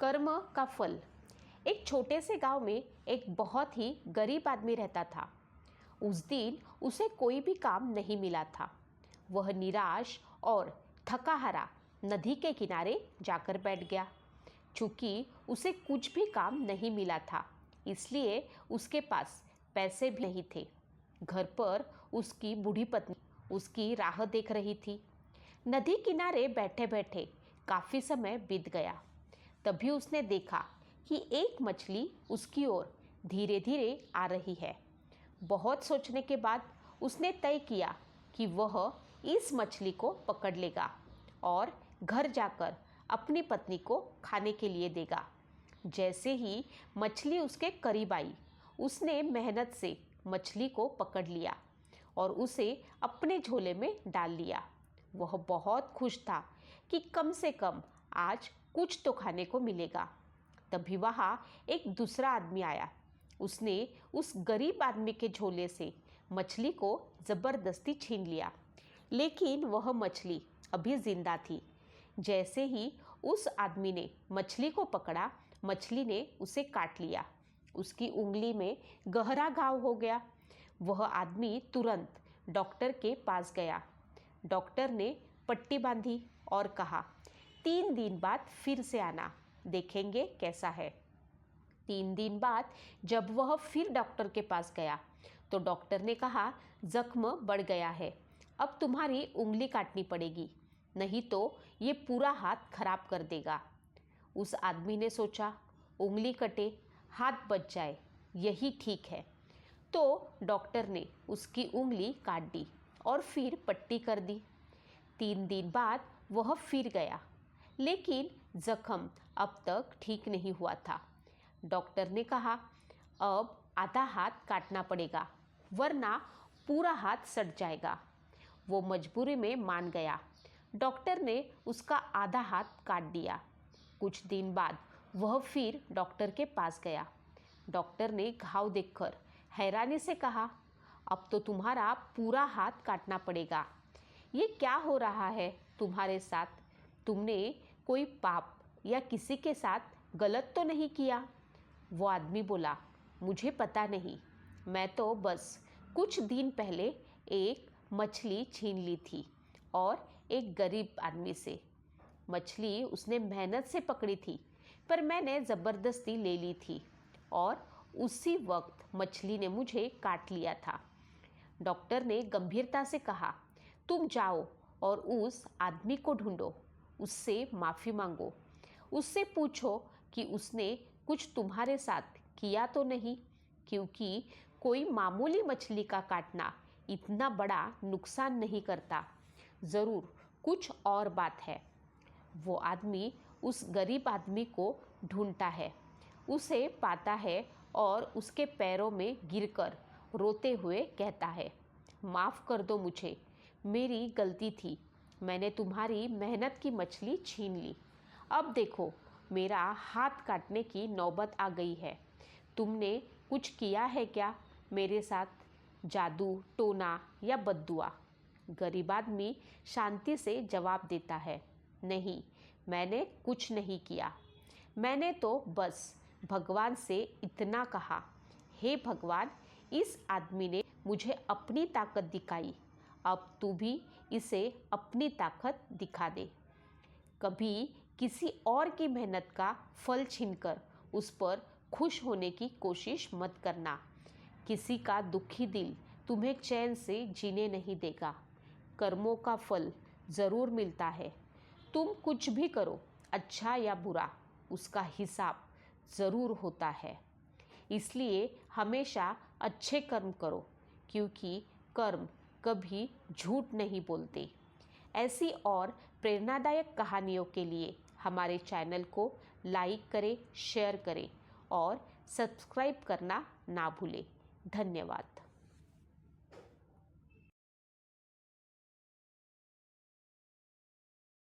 कर्म का फल। एक छोटे से गांव में एक बहुत ही गरीब आदमी रहता था। उस दिन उसे कोई भी काम नहीं मिला था। वह निराश और थका हारा नदी के किनारे जाकर बैठ गया। चूंकि उसे कुछ भी काम नहीं मिला था, इसलिए उसके पास पैसे भी नहीं थे। घर पर उसकी बूढ़ी पत्नी उसकी राह देख रही थी। नदी किनारे बैठे बैठे काफ़ी समय बीत गया। तभी उसने देखा कि एक मछली उसकी ओर धीरे धीरे आ रही है। बहुत सोचने के बाद उसने तय किया कि वह इस मछली को पकड़ लेगा और घर जाकर अपनी पत्नी को खाने के लिए देगा। जैसे ही मछली उसके करीब आई, उसने मेहनत से मछली को पकड़ लिया और उसे अपने झोले में डाल लिया। वह बहुत खुश था कि कम से कम आज कुछ तो खाने को मिलेगा। तभी वहाँ एक दूसरा आदमी आया। उसने उस गरीब आदमी के झोले से मछली को ज़बरदस्ती छीन लिया, लेकिन वह मछली अभी जिंदा थी। जैसे ही उस आदमी ने मछली को पकड़ा, मछली ने उसे काट लिया। उसकी उंगली में गहरा घाव हो गया। वह आदमी तुरंत डॉक्टर के पास गया। डॉक्टर ने पट्टी बांधी और कहा, 3 दिन बाद फिर से आना, देखेंगे कैसा है। 3 दिन बाद जब वह फिर डॉक्टर के पास गया तो डॉक्टर ने कहा, जख्म बढ़ गया है, अब तुम्हारी उंगली काटनी पड़ेगी, नहीं तो ये पूरा हाथ खराब कर देगा। उस आदमी ने सोचा, उंगली कटे हाथ बच जाए, यही ठीक है। तो डॉक्टर ने उसकी उंगली काट दी और फिर पट्टी कर दी। 3 दिन बाद वह फिर गया, लेकिन जख्म अब तक ठीक नहीं हुआ था। डॉक्टर ने कहा, अब आधा हाथ काटना पड़ेगा, वरना पूरा हाथ सड़ जाएगा। वो मजबूरी में मान गया। डॉक्टर ने उसका आधा हाथ काट दिया। कुछ दिन बाद वह फिर डॉक्टर के पास गया। डॉक्टर ने घाव देखकर हैरानी से कहा, अब तो तुम्हारा पूरा हाथ काटना पड़ेगा। ये क्या हो रहा है तुम्हारे साथ? तुमने कोई पाप या किसी के साथ गलत तो नहीं किया? वो आदमी बोला, मुझे पता नहीं, मैं तो बस कुछ दिन पहले एक मछली छीन ली थी और एक गरीब आदमी से। मछली उसने मेहनत से पकड़ी थी, पर मैंने ज़बरदस्ती ले ली थी और उसी वक्त मछली ने मुझे काट लिया था। डॉक्टर ने गंभीरता से कहा, तुम जाओ और उस आदमी को ढूंढो, उससे माफ़ी मांगो, उससे पूछो कि उसने कुछ तुम्हारे साथ किया तो नहीं, क्योंकि कोई मामूली मछली का काटना इतना बड़ा नुकसान नहीं करता, ज़रूर कुछ और बात है। वो आदमी उस गरीब आदमी को ढूंढता है, उसे पाता है और उसके पैरों में गिरकर रोते हुए कहता है, माफ़ कर दो मुझे, मेरी गलती थी, मैंने तुम्हारी मेहनत की मछली छीन ली। अब देखो, मेरा हाथ काटने की नौबत आ गई है। तुमने कुछ किया है क्या मेरे साथ? जादू टोना या बद्दुआ? गरीब आदमी शांति से जवाब देता है, नहीं, मैंने कुछ नहीं किया। मैंने तो बस भगवान से इतना कहा, हे भगवान, इस आदमी ने मुझे अपनी ताकत दिखाई, अब तू भी इसे अपनी ताकत दिखा दे। कभी किसी और की मेहनत का फल छीनकर उस पर खुश होने की कोशिश मत करना। किसी का दुखी दिल तुम्हें चैन से जीने नहीं देगा। कर्मों का फल ज़रूर मिलता है। तुम कुछ भी करो, अच्छा या बुरा, उसका हिसाब ज़रूर होता है। इसलिए हमेशा अच्छे कर्म करो, क्योंकि कर्म कभी झूठ नहीं बोलते। ऐसी और प्रेरणादायक कहानियों के लिए हमारे चैनल को लाइक करें, शेयर करें और सब्सक्राइब करना ना भूलें। धन्यवाद।